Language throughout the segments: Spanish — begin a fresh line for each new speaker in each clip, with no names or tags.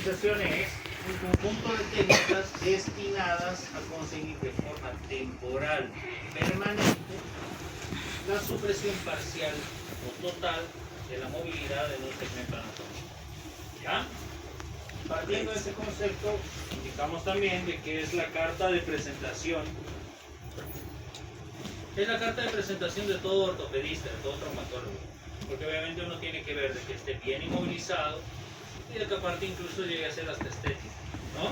inmovilización es un conjunto de técnicas destinadas a conseguir de forma temporal, permanente, la supresión parcial o total de la movilidad de un segmento anatómico. ¿Ya? Partiendo de ese concepto, indicamos también de que es la carta de presentación. Es la carta de presentación de todo ortopedista, de todo traumatólogo. Porque obviamente uno tiene que ver de que esté bien inmovilizado y de que aparte incluso llegue a ser hasta estético, ¿no?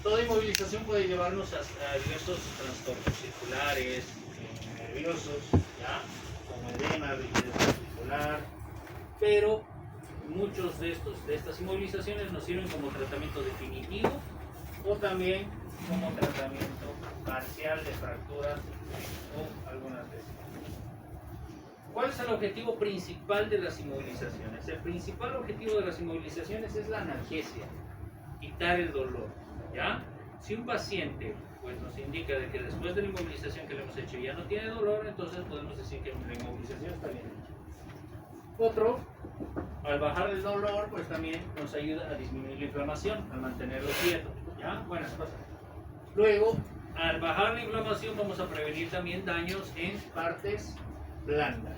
Toda inmovilización puede llevarnos a diversos trastornos circulares, nerviosos, ¿ya? Como edema, rigidez articular, pero muchos de estas inmovilizaciones nos sirven como tratamiento definitivo o también como tratamiento parcial de fracturas o algunas veces. ¿Cuál es el objetivo principal de las inmovilizaciones? El principal objetivo de las inmovilizaciones es la analgesia, quitar el dolor, ¿ya? Si un paciente pues, nos indica de que después de la inmovilización que le hemos hecho ya no tiene dolor, entonces podemos decir que la inmovilización está bien hecha. Otro, al bajar el dolor, pues también nos ayuda a disminuir la inflamación, a mantenerlo quieto, ¿ya? Buenas cosas. Luego, al bajar la inflamación vamos a prevenir también daños en partes blandas.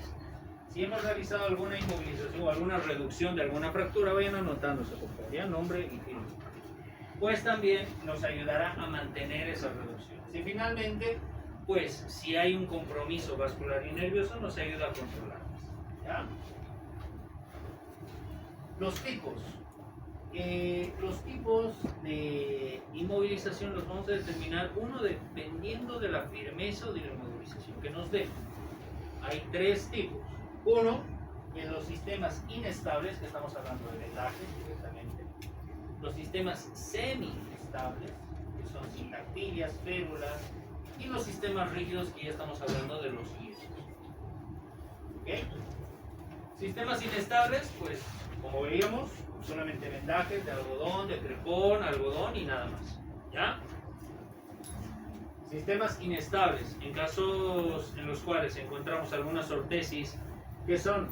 Si hemos realizado alguna inmovilización o alguna reducción de alguna fractura, vayan anotándose, por favor, ya, nombre y firma. Pues también nos ayudará a mantener esas reducciones. Y finalmente, pues si hay un compromiso vascular y nervioso, nos ayuda a controlarlas, ¿ya? Los tipos de inmovilización los vamos a determinar, uno dependiendo de la firmeza de la inmovilización que nos dé. Hay tres tipos. Uno, en los sistemas inestables, que estamos hablando de vendajes directamente. Los sistemas semi-estables, que son sindactilias, férulas. Y los sistemas rígidos, que ya estamos hablando de los yesos. ¿Okay? Sistemas inestables, pues, como veíamos, solamente vendajes de algodón, de crepón, algodón y nada más. ¿Ya? Sistemas inestables, en casos en los cuales encontramos algunas ortesis que son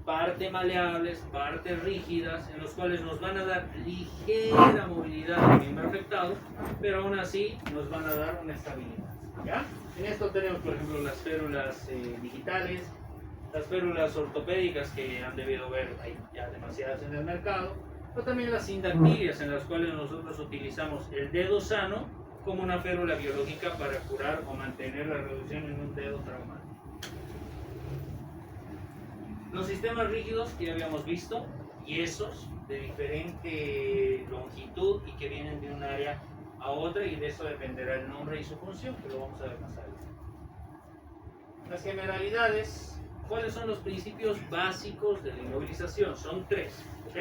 parte maleables, parte rígidas, en los cuales nos van a dar ligera movilidad del miembro afectado, pero aún así nos van a dar una estabilidad. ¿Ya? En esto tenemos, por ejemplo, las férulas digitales, las férulas ortopédicas que han debido ver, hay ya demasiadas en el mercado, pero también las sindactilias, en las cuales nosotros utilizamos el dedo sano como una férula biológica para curar o mantener la reducción en un dedo traumático. Los sistemas rígidos que ya habíamos visto, yesos de diferente longitud y que vienen de un área a otra, y de eso dependerá el nombre y su función, que lo vamos a ver más adelante. Las generalidades. ¿Cuáles son los principios básicos de la inmovilización? Son tres, ¿ok?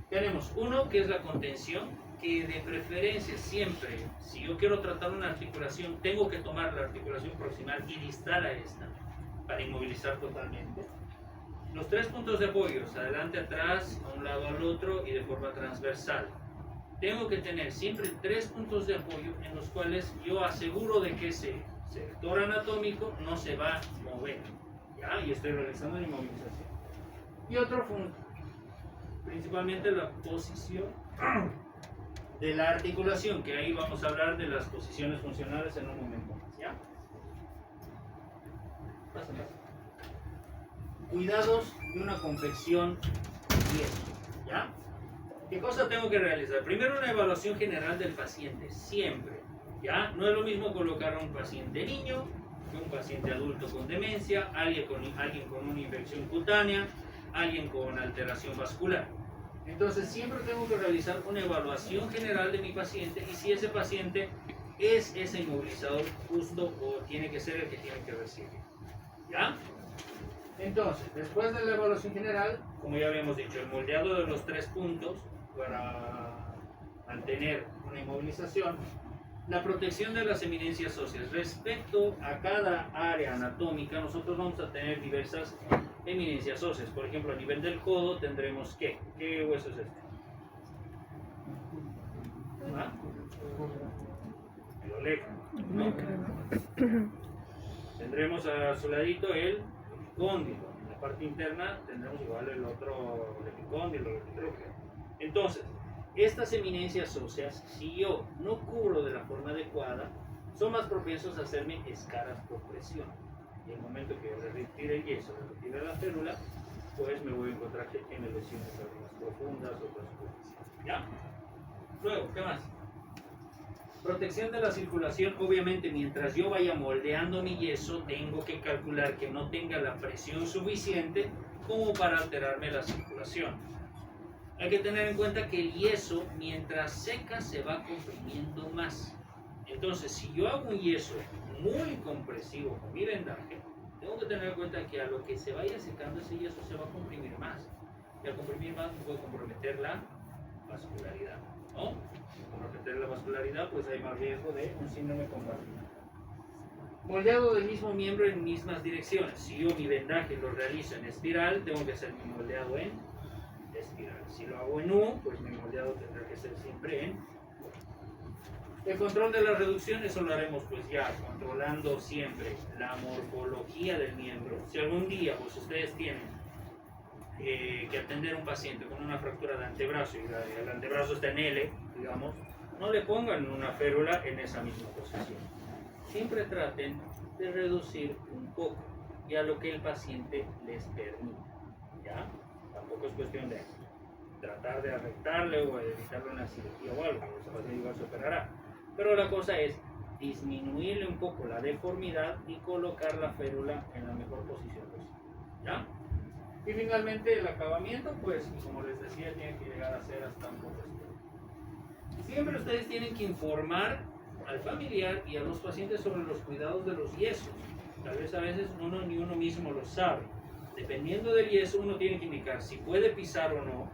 Tenemos uno, que es la contención, que de preferencia siempre, si yo quiero tratar una articulación, tengo que tomar la articulación proximal y distal a esta, para inmovilizar totalmente. Los tres puntos de apoyo, adelante, atrás, a un lado, al otro y de forma transversal. Tengo que tener siempre tres puntos de apoyo en los cuales yo aseguro de que ese sector anatómico no se va a mover. ¿Ya? Y estoy realizando la inmovilización. Y otro, principalmente la posición de la articulación, que ahí vamos a hablar de las posiciones funcionales en un momento más. ¿Ya? Pasa. Cuidados de una confección yeso. ¿Ya? ¿Qué cosa tengo que realizar? Primero, una evaluación general del paciente, siempre. ¿Ya? No es lo mismo colocar a un paciente niño que un paciente adulto con demencia, alguien con una infección cutánea, alguien con alteración vascular. Entonces siempre tengo que realizar una evaluación general de mi paciente, y si ese paciente es ese inmovilizador justo o tiene que ser el que tiene que recibir. ¿Ya? Entonces, después de la evaluación general, como ya habíamos dicho, el moldeado de los tres puntos para mantener una inmovilización, la protección de las eminencias óseas. Respecto a cada área anatómica, nosotros vamos a tener diversas eminencias óseas. Por ejemplo, a nivel del codo tendremos ¿qué hueso es este? ¿Ah? El olecro, ¿no? Tendremos a su ladito el epicóndilo. En la parte interna tendremos igual el otro, el epicóndilo, el epitrófeo. Entonces, Estas eminencias óseas, si yo no cubro de la forma adecuada, son más propensos a hacerme escaras por presión. Y en el momento que yo le retire el yeso, le retire la férula, pues me voy a encontrar que tiene lesiones más profundas o más superficiales. ¿Ya? Luego, ¿qué más? Protección de la circulación. Obviamente, mientras yo vaya moldeando mi yeso, tengo que calcular que no tenga la presión suficiente como para alterarme la circulación. Hay que tener en cuenta que el yeso, mientras seca, se va comprimiendo más. Entonces, si yo hago un yeso muy compresivo con mi vendaje, tengo que tener en cuenta que a lo que se vaya secando ese yeso se va a comprimir más. Y al comprimir más puede comprometer la vascularidad, ¿no? Comprometer la vascularidad, pues hay más riesgo de un síndrome compartido. Moldeado del mismo miembro en mismas direcciones. Si yo mi vendaje lo realizo en espiral, tengo que hacer mi moldeado en espiral. Si lo hago en U, pues mi moldeado tendrá que ser siempre en U. El control de la reducción, eso lo haremos pues ya controlando siempre la morfología del miembro. Si algún día pues ustedes tienen que atender a un paciente con una fractura de antebrazo y el antebrazo está en L, digamos, no le pongan una férula en esa misma posición. Siempre traten de reducir un poco y a lo que el paciente les permita, ¿ya? Tampoco es cuestión de tratar de afectarle o de evitarle una cirugía o algo, ese paciente igual se operará. Pero la cosa es disminuirle un poco la deformidad y colocar la férula en la mejor posición posible, ¿ya? Y finalmente el acabamiento, pues como les decía, tiene que llegar a ser hasta un poco estético. Siempre ustedes tienen que informar al familiar y a los pacientes sobre los cuidados de los yesos. Tal vez a veces ni uno mismo lo sabe. Dependiendo del yeso, uno tiene que indicar si puede pisar o no,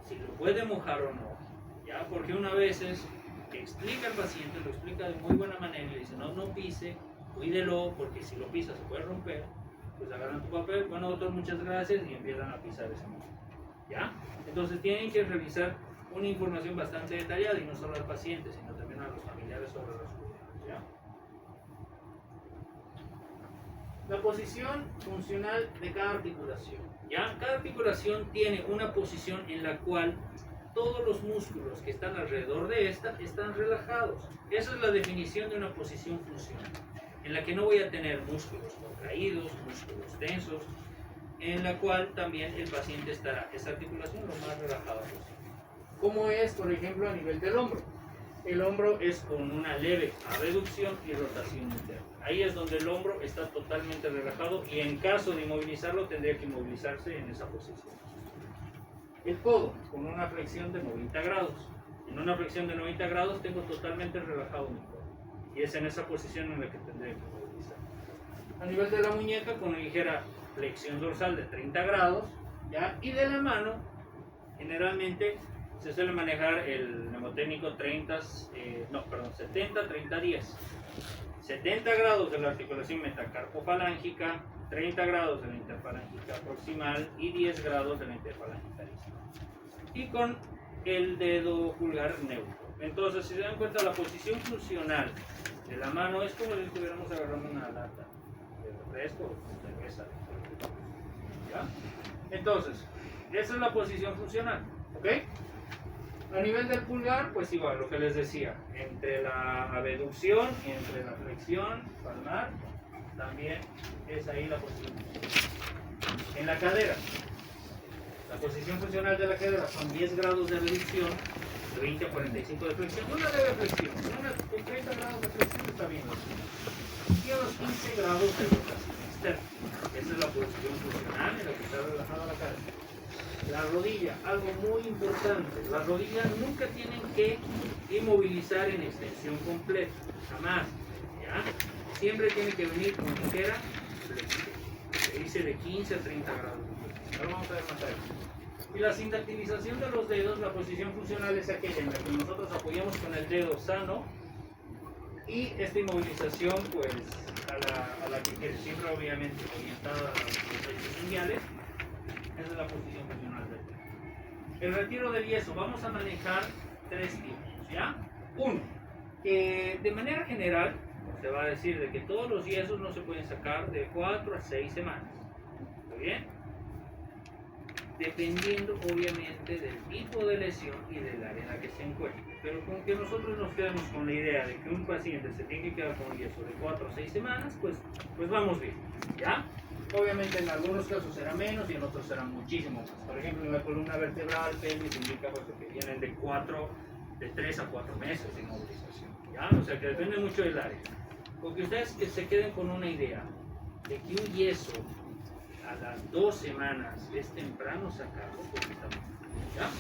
si lo puede mojar o no, ¿ya? Porque una vez explica al paciente, lo explica de muy buena manera y le dice, no pise, cuídelo, porque si lo pisa se puede romper. Pues agarran tu papel, bueno doctor, muchas gracias, y empiezan a pisar ese muslo, ¿ya? Entonces tienen que revisar una información bastante detallada, y no solo al paciente, sino también a los familiares sobre los cuidados, ¿ya? La posición funcional de cada articulación, ¿ya? Cada articulación tiene una posición en la cual todos los músculos que están alrededor de esta están relajados. Esa es la definición de una posición funcional, en la que no voy a tener músculos contraídos, músculos tensos, en la cual también el paciente estará esa articulación lo más relajada posible. ¿Cómo es, por ejemplo, a nivel del hombro? El hombro es con una leve abducción y rotación interna. Ahí es donde el hombro está totalmente relajado y en caso de inmovilizarlo tendría que inmovilizarse en esa posición. El codo, con una flexión de 90 grados. En una flexión de 90 grados tengo totalmente relajado mi codo. Y es en esa posición en la que tendré que movilizar. A nivel de la muñeca, con una ligera flexión dorsal de 30 grados, ¿ya? Y de la mano, generalmente se suele manejar el mnemotécnico 70-30-10. 70 grados de la articulación metacarpofalángica, 30 grados de la interfalángica proximal y 10 grados de la interfalángica distal. Y con el dedo pulgar neutro. Entonces, si se dan cuenta, la posición funcional de la mano es como si estuviéramos agarrando una lata de refresco o de cerveza. ¿Ya? Entonces, esa es la posición funcional. ¿Ok? A nivel del pulgar, pues igual, lo que les decía, entre la abducción y entre la flexión palmar, también es ahí la posición funcional. En la cadera, la posición funcional de la cadera son 10 grados de abducción, de 20 a 45 de flexión, una leve flexión, con 30 grados de flexión está bien. Y a los 15 grados de rotación externa. Esa es la posición funcional en la que está relajada la cadera. La rodilla, algo muy importante, las rodillas nunca tienen que inmovilizar en extensión completa, jamás, ¿ya? Siempre tiene que venir con ligera flexión, se dice de 15 a 30 grados. Ahora vamos a ver más adelante. Y la sindactilización de los dedos, la posición funcional es aquella en la que nosotros apoyamos con el dedo sano y esta inmovilización pues a la que quede, siempre obviamente orientada a los hechos lineales. Esa es la posición funcional del dedo. El retiro del yeso, vamos a manejar 3 tipos, ¿ya? Uno, que de manera general se va a decir de que todos los yesos no se pueden sacar de 4 a 6 semanas. ¿Está bien? dependiendo obviamente del tipo de lesión y del área en la que se encuentre. Pero con que nosotros nos quedemos con la idea de que un paciente se tiene que quedar con yeso de 4 o 6 semanas, pues vamos bien, ¿ya? Obviamente en algunos casos será menos y en otros será muchísimo más. Por ejemplo, en la columna vertebral, pelvis, indica pues, que vienen de 3 a 4 meses de inmovilización, ¿ya? O sea que depende mucho del área. Con que ustedes que se queden con una idea de que un yeso a las 2 semanas es temprano sacarlo, pues está bien, ¿ya?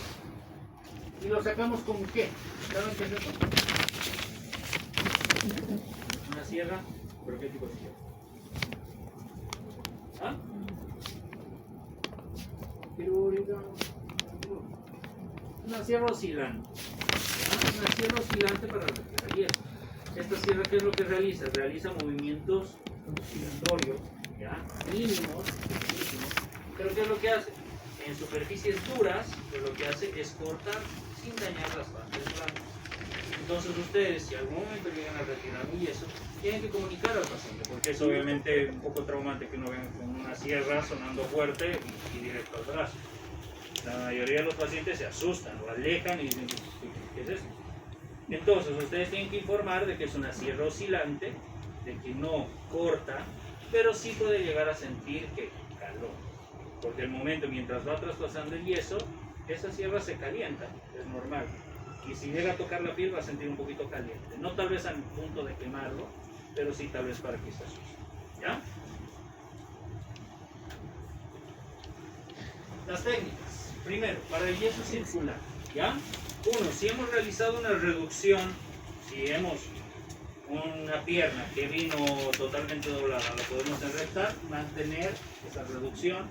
¿Y lo sacamos con qué? ¿Saben qué es eso? Una sierra, pero ¿qué tipo de sierra? ¿Ah? Quirúrgica. Una sierra oscilante. ¿Ya? Una sierra oscilante para retirar yeso. Esta sierra, ¿qué es lo que realiza? Realiza movimientos oscilatorios, ¿ya? Mínimos, pero ¿qué es lo que hace? En superficies duras, pues lo que hace es cortar sin dañar las partes blandas. Entonces ustedes, si algún momento llegan a retirar un yeso, tienen que comunicar al paciente, porque es obviamente un poco traumante que uno venga con una sierra sonando fuerte y directo al brazo. La mayoría de los pacientes se asustan, lo alejan y dicen, ¿qué es eso? Entonces ustedes tienen que informar de que es una sierra oscilante, de que no corta, pero sí puede llegar a sentir que calor. Porque el momento mientras va traspasando el yeso, esa sierra se calienta, es normal. Y si llega a tocar la piel va a sentir un poquito caliente. No tal vez al punto de quemarlo, pero sí tal vez para que se asuste. ¿Ya? Las técnicas. Primero, para el yeso circular. ¿Ya? Uno, si hemos realizado una reducción, si hemos una pierna que vino totalmente doblada, la podemos enrectar, mantener esa reducción,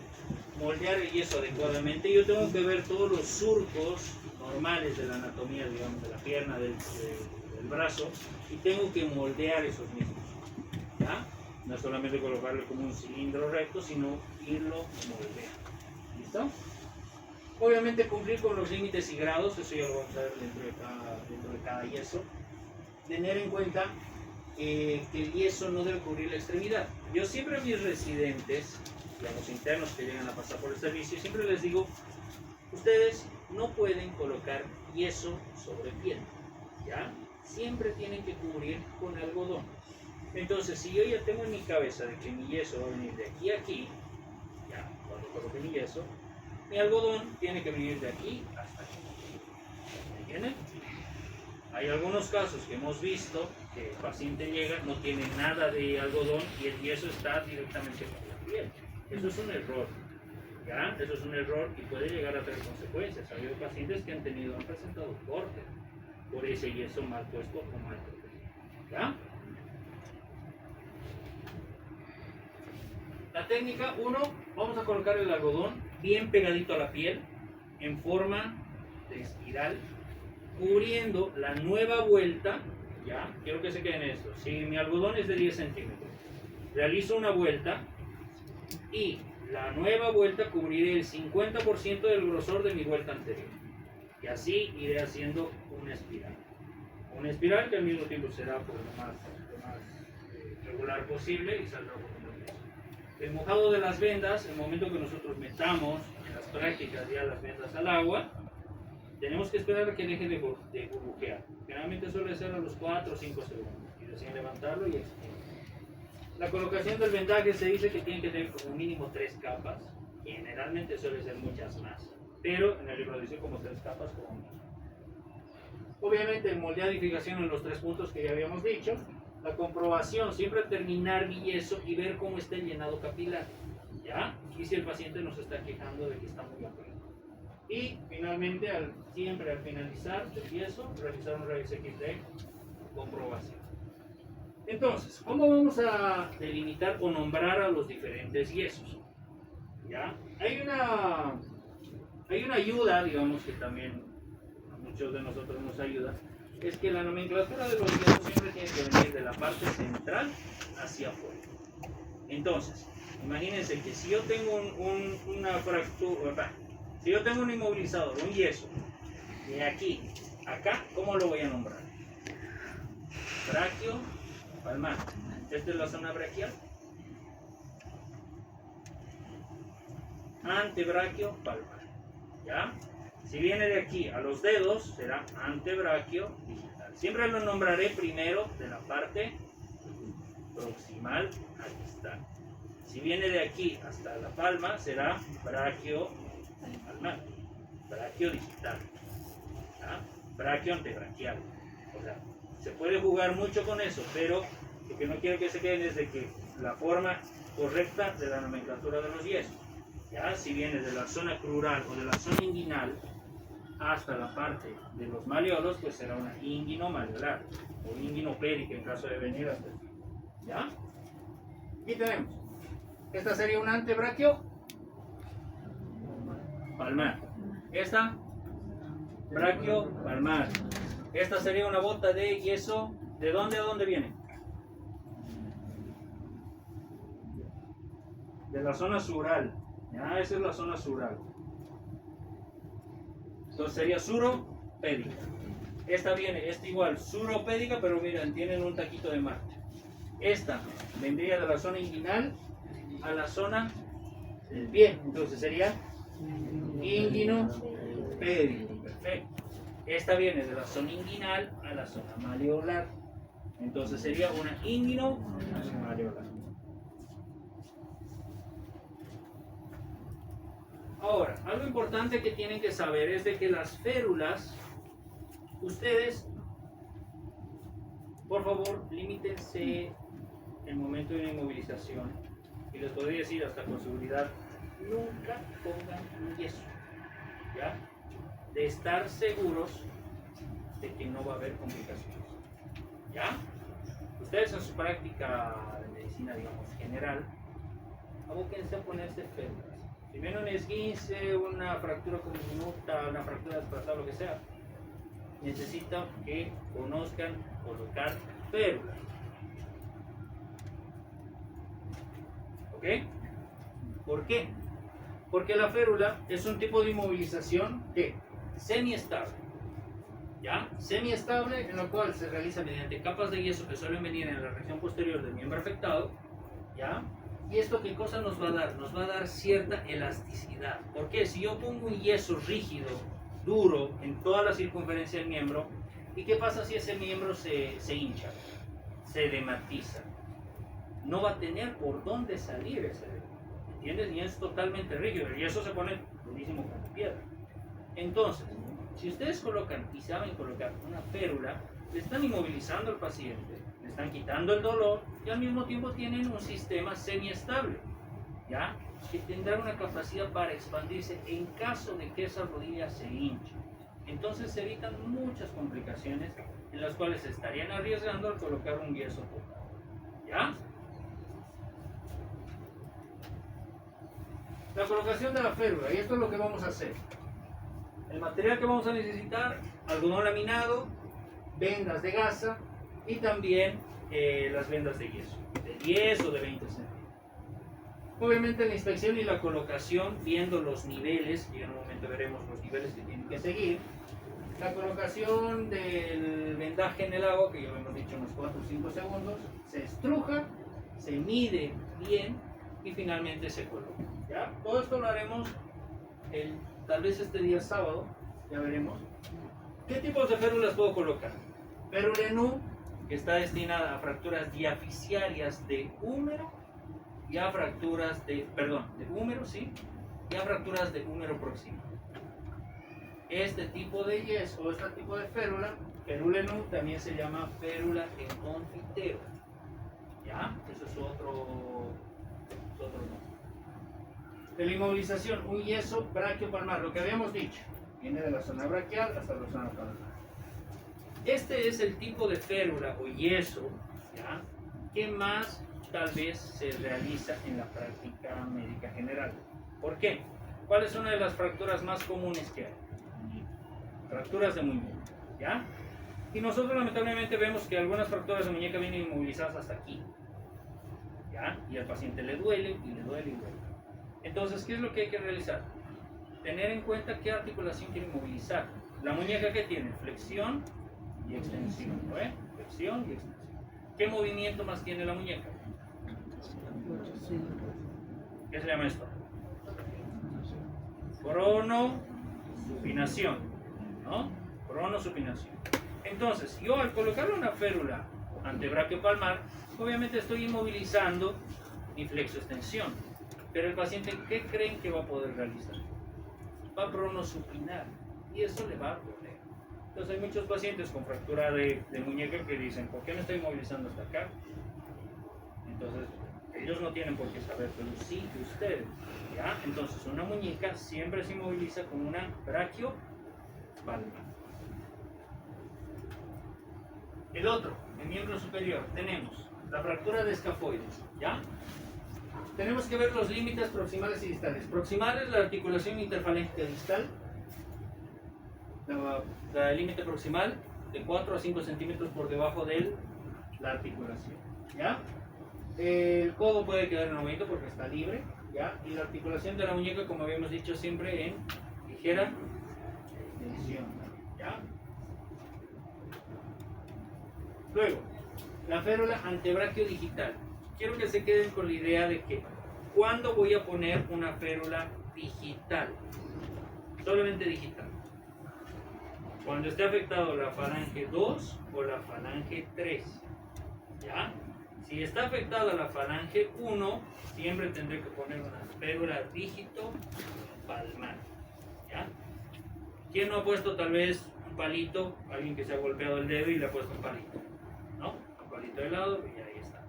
moldear el yeso adecuadamente. Yo tengo que ver todos los surcos normales de la anatomía, digamos, de la pierna, del brazo, y tengo que moldear esos mismos, ¿ya? No solamente colocarle como un cilindro recto, sino irlo moldeando. ¿Listo? Obviamente cumplir con los límites y grados, eso ya lo vamos a ver dentro de cada yeso. Tener en cuenta que el yeso no debe cubrir la extremidad. Yo siempre a mis residentes, a los internos que llegan a pasar por el servicio, siempre les digo, ustedes no pueden colocar yeso sobre piel, ¿ya? Siempre tienen que cubrir con algodón. Entonces, si yo ya tengo en mi cabeza de que mi yeso va a venir de aquí a aquí, ya, cuando coloque mi yeso, mi algodón tiene que venir de aquí hasta aquí. ¿Me entienden? Hay algunos casos que hemos visto que el paciente llega, no tiene nada de algodón y el yeso está directamente con la piel. Eso es un error, ¿ya? Eso es un error y puede llegar a tener consecuencias. Ha habido pacientes que han presentado corte por ese yeso mal puesto o mal protegido, ¿ya? La técnica 1, vamos a colocar el algodón bien pegadito a la piel en forma de espiral, cubriendo la nueva vuelta, ¿ya? Quiero que se queden esto. Si mi algodón es de 10 centímetros, realizo una vuelta y la nueva vuelta cubriré el 50% del grosor de mi vuelta anterior. Y así iré haciendo una espiral. Una espiral que al mismo tiempo será por lo más regular posible y saldrá por lo menos. El mojado de las vendas, el momento que nosotros metamos en las prácticas ya las vendas al agua, tenemos que esperar a que deje de burbujear. Generalmente suele ser a los 4 o 5 segundos. Y recién levantarlo y exprimirlo. La colocación del vendaje se dice que tiene que tener como mínimo 3 capas. Generalmente suele ser muchas más. Pero en el libro dice como 3 capas como mínimo. Obviamente moldear y fijación en los 3 puntos que ya habíamos dicho. La comprobación, siempre terminar mi yeso y ver cómo está el llenado capilar. ¿Ya? Y si el paciente nos está quejando de que está muy aprietado. Y finalmente, siempre al finalizar el yeso, realizar un rayos X de comprobación. Entonces, ¿cómo vamos a delimitar o nombrar a los diferentes yesos? ¿Ya? Hay una ayuda, digamos, que también a muchos de nosotros nos ayuda, es que la nomenclatura de los yesos siempre tiene que venir de la parte central hacia afuera. Entonces, imagínense que si yo tengo una fractura, si yo tengo un inmovilizador, un yeso, de aquí a acá, ¿cómo lo voy a nombrar? Braquio palmar. Esta es la zona braquial. antebraquio palmar. ¿Ya? Si viene de aquí a los dedos, será antebraquio digital. Siempre lo nombraré primero de la parte proximal a distal. Si viene de aquí hasta la palma, será braquio palmar, braquio digital, ¿ya? Braquio antebraquial. O sea, se puede jugar mucho con eso, pero lo que no quiero que se queden es de que la forma correcta de la nomenclatura de los yesos. ¿Ya? Si viene de la zona crural o de la zona inguinal hasta la parte de los maleolos, pues será una inguino-maleolar o inguinopédica en caso de venir hasta aquí. ¿Ya? Aquí tenemos. Esta sería un antebraquio palmar. Esta, braquio palmar. Esta sería una bota de yeso. ¿De dónde a dónde viene? De la zona sural. Ya, esa es la zona sural. Entonces sería suropédica. Esta viene, esta igual, suropédica, pero miren, tienen un taquito de marcha. Esta vendría de la zona inguinal a la zona del pie. Entonces sería inguinopédico. Perfecto. Esta viene de la zona inguinal a la zona maleolar. Entonces sería una inguino-maleolar. Ahora, algo importante que tienen que saber es de que las férulas, ustedes, por favor, limítense el momento de la inmovilización. Y les podría decir hasta con seguridad, nunca pongan un yeso, ¿ya? De estar seguros de que no va a haber complicaciones, ¿ya? Ustedes en su práctica de medicina, digamos, general, abóquense a ponerse férulas. Si viene un esguince, una fractura conminuta, una fractura desplazada, lo que sea, necesitan que conozcan colocar férulas. ¿Ok? ¿Por qué? Porque la férula es un tipo de inmovilización que semiestable. ¿Ya? Semiestable, en lo cual se realiza mediante capas de yeso que suelen venir en la región posterior del miembro afectado. ¿Ya? ¿Y esto qué cosa nos va a dar? Nos va a dar cierta elasticidad. ¿Por qué? Si yo pongo un yeso rígido, duro, en toda la circunferencia del miembro, ¿y qué pasa si ese miembro se hincha? Se dematiza. No va a tener por dónde salir ese dedo. ¿Entiendes? Y es totalmente rígido. El yeso se pone durísimo como piedra. Entonces, si ustedes colocan y saben colocar una férula, le están inmovilizando al paciente, le están quitando el dolor y al mismo tiempo tienen un sistema semiestable, ¿ya? Que tendrá una capacidad para expandirse en caso de que esa rodilla se hinche. Entonces se evitan muchas complicaciones en las cuales se estarían arriesgando al colocar un yeso total, ¿ya? La colocación de la férula, y esto es lo que vamos a hacer. El material que vamos a necesitar, algodón laminado, vendas de gasa y también las vendas de 10 o de 20 centímetros. Obviamente la inspección y la colocación, viendo los niveles, y en un momento veremos los niveles que tienen que seguir. La colocación del vendaje en el agua, que ya lo hemos dicho unos 4 o 5 segundos, se estruja, se mide bien y finalmente se coloca. ¿Ya? Todo esto lo haremos tal vez este día sábado, ya veremos. ¿Qué tipos de férulas puedo colocar? Férula en U, que está destinada a fracturas diaficiarias de húmero y a fracturas de húmero, sí, y a fracturas de húmero proximal. Este tipo de yeso o este tipo de férula en U, también se llama férula en confitero. ¿Ya? Eso es otro nombre. De la inmovilización, un yeso braquio-palmar, lo que habíamos dicho, viene de la zona braquial hasta la zona palmar. Este es el tipo de férula o yeso, ¿ya?, que más tal vez se realiza en la práctica médica general. ¿Por qué? ¿Cuál es una de las fracturas más comunes que hay? Fracturas de muñeca, ¿ya? Y nosotros lamentablemente vemos que algunas fracturas de muñeca vienen inmovilizadas hasta aquí, ¿ya? Y al paciente le duele y le duele y duele. Entonces, ¿qué es lo que hay que realizar? Tener en cuenta qué articulación quiere inmovilizar. La muñeca, ¿qué tiene? Flexión y extensión, ¿no? Flexión y extensión. ¿Qué movimiento más tiene la muñeca? ¿Qué se llama esto? cronosupinación, ¿no? Cronosupinación. Entonces, yo al colocar una férula antebraquiopalmar, obviamente estoy inmovilizando mi flexoextensión. Pero el paciente, ¿qué creen que va a poder realizar? Va a cronosupinar y eso le va a doler. Entonces hay muchos pacientes con fractura de muñeca que dicen, ¿por qué me estoy movilizando hasta acá? Entonces, ellos no tienen por qué saber, pero sí ustedes, ¿ya? Entonces, una muñeca siempre se inmoviliza con una braquiopalmar. El otro, el miembro superior, tenemos la fractura de escafoides, ¿ya? Tenemos que ver los límites proximales y distales. Proximales, la articulación interfalángica distal, el límite proximal de 4 a 5 centímetros por debajo de la articulación, ¿ya? El codo puede quedar en aumento porque está libre, ¿ya? Y la articulación de la muñeca, como habíamos dicho, siempre en ligera extensión, ¿ya? Luego, la férula antebraquiodigital. Quiero que se queden con la idea de que ¿cuándo voy a poner una férula digital? Solamente digital. Cuando esté afectado la falange 2 o la falange 3, ¿ya? Si está afectada la falange 1, siempre tendré que poner una férula dígito palmar, ¿ya? ¿Quién no ha puesto tal vez un palito? Alguien que se ha golpeado el dedo y le ha puesto un palito, ¿no? Un palito de lado y ahí está.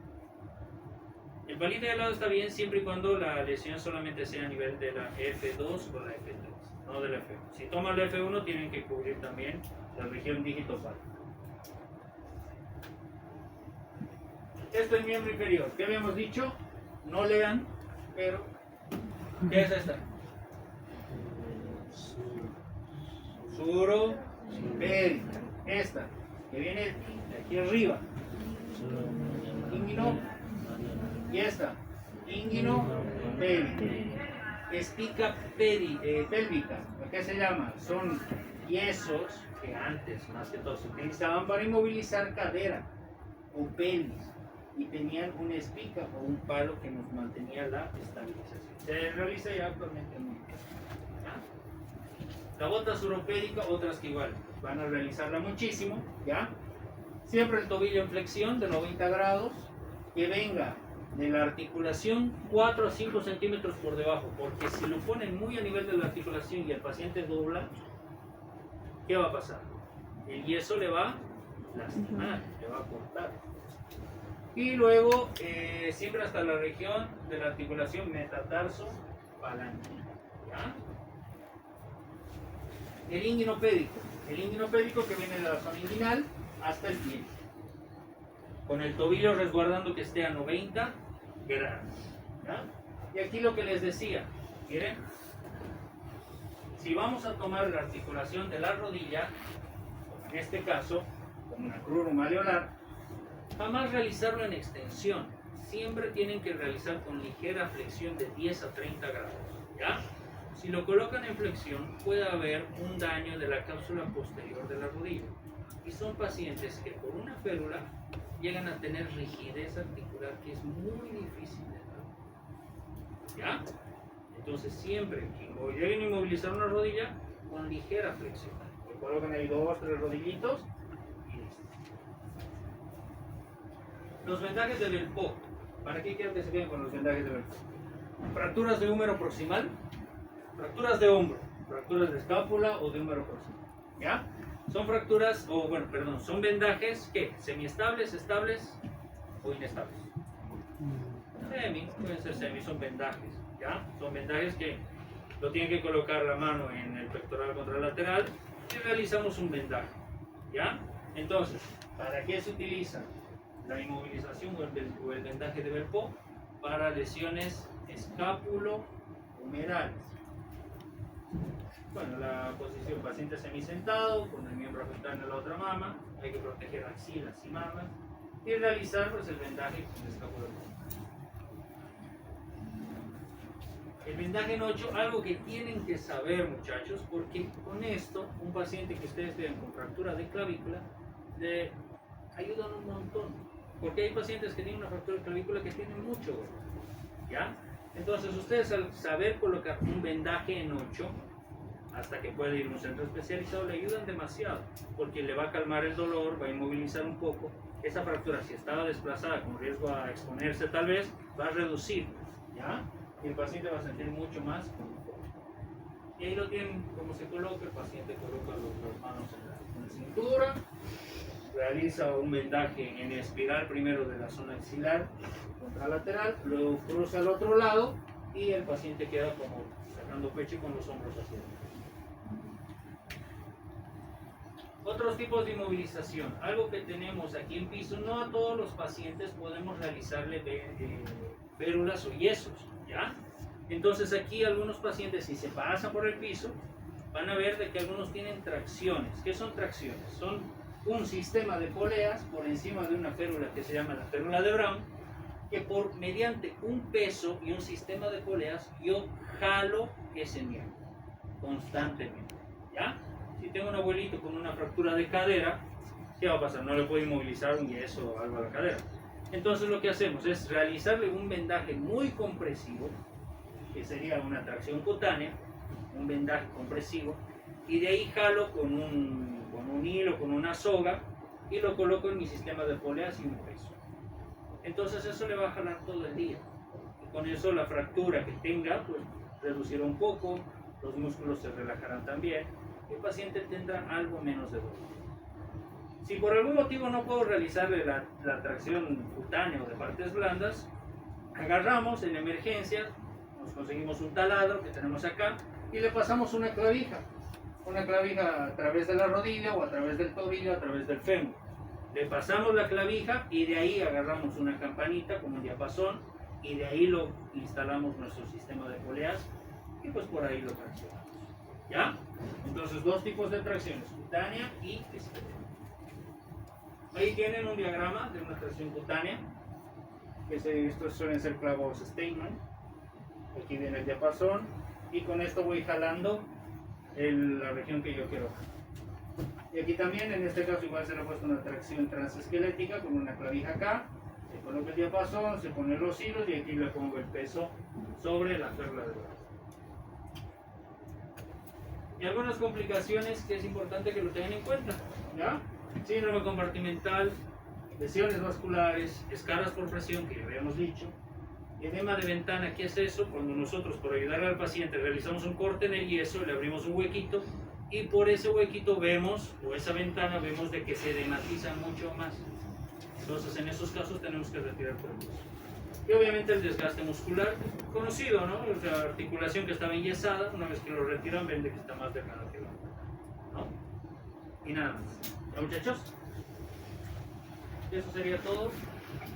El palito de lado está bien siempre y cuando la lesión solamente sea a nivel de la F2 o la F3, no de la F1. Si toman la F1 tienen que cubrir también la región dígito palmar. Esto es miembro inferior. ¿Qué habíamos dicho? No lean, pero ¿qué es esta? Suropédica. Esta, que viene de aquí arriba. Inguino. Y esta, inguinopélvica. Espica pélvica. ¿Qué se llama? Son yesos que antes, más que todo, se utilizaban para inmovilizar cadera o pelvis. Y tenían una espica o un palo que nos mantenía la estabilización. Se realiza ya actualmente en México. La bota suropédica, otras que igual van a realizarla muchísimo, ¿ya? Siempre el tobillo en flexión de 90 grados, que venga de la articulación 4 a 5 centímetros por debajo, porque si lo ponen muy a nivel de la articulación y el paciente dobla, ¿qué va a pasar? El yeso le va a lastimar, le va a cortar. Y luego, siempre hasta la región de la articulación metatarso falange, ¿ya? El inguinopédico que viene de la zona inguinal hasta el pie, con el tobillo resguardando que esté a 90 grados, ¿ya? Y aquí lo que les decía, ¿miren? Si vamos a tomar la articulación de la rodilla, como en este caso, como una cruz malleolar, jamás realizarlo en extensión, siempre tienen que realizar con ligera flexión de 10 a 30 grados, ¿ya? Si lo colocan en flexión, puede haber un daño de la cápsula posterior de la rodilla. Y son pacientes que por una férula llegan a tener rigidez articular que es muy difícil de dar, ¿ya? Entonces siempre que lleguen a inmovilizar una rodilla, con ligera flexión. Le colocan ahí 2 o 3 rodillitos y listo. Los vendajes de Belpo. ¿Para qué quiero que se queden con los vendajes de Belpo? Fracturas de húmero proximal, fracturas de hombro, fracturas de escápula o de húmero proximal, ¿ya? Son fracturas, o bueno, perdón, son vendajes que semiestables, estables o inestables. Pueden ser semi, son vendajes, ¿ya? Son vendajes que lo tienen que colocar la mano en el pectoral contralateral y realizamos un vendaje, ¿ya? Entonces, ¿para qué se utiliza la inmovilización o el vendaje de Belpo? Para lesiones escápulo-humerales. Bueno, la posición paciente semisentado, con el miembro afectado en la otra mama, hay que proteger axilas y mamas y realizar pues, el vendaje de escápulo-humeral. El vendaje en 8, algo que tienen que saber muchachos, porque con esto, un paciente que ustedes vean con fractura de clavícula, le ayudan un montón. Porque hay pacientes que tienen una fractura de clavícula que tienen mucho dolor, ¿ya? Entonces ustedes al saber colocar un vendaje en 8 hasta que pueda ir a un centro especializado le ayudan demasiado, porque le va a calmar el dolor, va a inmovilizar un poco. Esa fractura, si estaba desplazada con riesgo a exponerse tal vez, va a reducir, ¿ya? Y el paciente va a sentir mucho más confort. Y ahí lo tienen, como se coloca, el paciente coloca las manos en la cintura, realiza un vendaje en espiral primero de la zona axilar contralateral, luego cruza al otro lado y el paciente queda como sacando pecho con los hombros hacia adelante. Otros tipos de inmovilización, algo que tenemos aquí en piso, no a todos los pacientes podemos realizarle férulas o yesos, ¿ya? Entonces aquí algunos pacientes, si se pasan por el piso, van a ver de que algunos tienen tracciones. ¿Qué son tracciones? Son un sistema de poleas por encima de una férula que se llama la férula de Brown, que mediante un peso y un sistema de poleas yo jalo ese miembro constantemente, ¿ya? Si tengo un abuelito con una fractura de cadera, ¿qué va a pasar? No le puedo inmovilizar un yeso o algo a la cadera. Entonces lo que hacemos es realizarle un vendaje muy compresivo, que sería una tracción cutánea, un vendaje compresivo, y de ahí jalo con un hilo, con una soga, y lo coloco en mi sistema de poleas y un peso. Entonces eso le va a jalar todo el día. Y con eso la fractura que tenga, pues reducirá un poco, los músculos se relajarán también, y el paciente tendrá algo menos de dolor. Si por algún motivo no puedo realizarle la tracción cutánea o de partes blandas, agarramos en emergencia, nos conseguimos un taladro que tenemos acá y le pasamos una clavija a través de la rodilla o a través del tobillo, a través del fémur. Le pasamos la clavija y de ahí agarramos una campanita como un diapasón y de ahí lo instalamos nuestro sistema de poleas y pues por ahí lo traccionamos. ¿Ya? Entonces dos tipos de tracciones, cutánea y esquelética. Ahí tienen un diagrama de una tracción cutánea, que estos suelen ser clavos Steinmann. Aquí viene el diapasón y con esto voy jalando la región que yo quiero. Y aquí también, en este caso, igual se le ha puesto una tracción transesquelética con una clavija acá. Se coloca el diapasón, se ponen los hilos y aquí le pongo el peso sobre la férula de brazo. Y algunas complicaciones que es importante que lo tengan en cuenta, ¿ya? Síndrome compartimental, lesiones vasculares, escaras por presión, que ya habíamos dicho. Edema de ventana, ¿qué es eso? Cuando nosotros, por ayudarle al paciente, realizamos un corte en el yeso, le abrimos un huequito y por ese huequito vemos, o esa ventana vemos de que se edematiza mucho más. Entonces en esos casos tenemos que retirar por el yeso. Y obviamente el desgaste muscular, conocido, ¿no? O sea, articulación que estaba enyesada, una vez que lo retiran, ven de que está más delgada que la otra, ¿no? Y nada más. ¿Ya, muchachos? Eso sería todo.